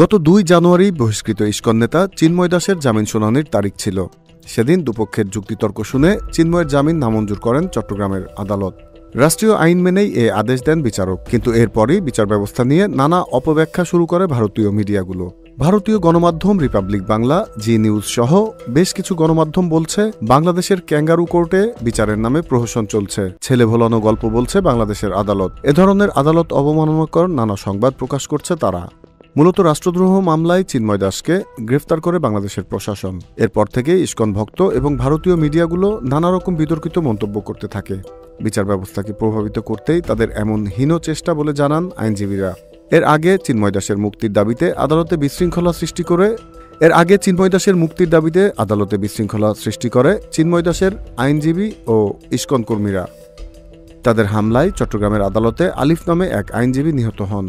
গত ২ জানুয়ারি বহিষ্কৃত ইস্কন নেতা চিন্ময় দাসের জামিন শুনানির তারিখ ছিল। সেদিন দুপক্ষের যুক্তিতর্ক শুনে চিন্ময়ের জামিন নামঞ্জুর করেন চট্টগ্রামের আদালত। রাষ্ট্রীয় আইন মেনেই এ আদেশ দেন বিচারক। কিন্তু এরপরই বিচার ব্যবস্থা নিয়ে নানা অপব্যাখ্যা শুরু করে ভারতীয় মিডিয়াগুলো। ভারতীয় গণমাধ্যম রিপাবলিক বাংলা, জি নিউজ সহ বেশ কিছু গণমাধ্যম বলছে বাংলাদেশের ক্যাঙ্গারু কোর্টে বিচারের নামে প্রহসন চলছে, ছেলে ভোলানো গল্প বলছে বাংলাদেশের আদালত। এ ধরনের আদালত অবমাননাকর নানা সংবাদ প্রকাশ করছে তারা। মূলত রাষ্ট্রদ্রোহ মামলায় চিন্ময় দাসকে গ্রেফতার করে বাংলাদেশের প্রশাসন। এরপর থেকে ইস্কন ভক্ত এবং ভারতীয় মিডিয়াগুলো নানা রকম বিতর্কিত মন্তব্য করতে থাকে। বিচার ব্যবস্থাকে প্রভাবিত করতেই তাদের এমন হীন চেষ্টা বলে জানান আইনজীবীরা। এর আগে চিন্ময় দাসের মুক্তির দাবিতে আদালতে বিশৃঙ্খলা সৃষ্টি করে চিন্ময় দাসের আইনজীবী ও ইস্কন কর্মীরা। তাদের হামলায় চট্টগ্রামের আদালতে আলিফ নামে এক আইনজীবী নিহত হন।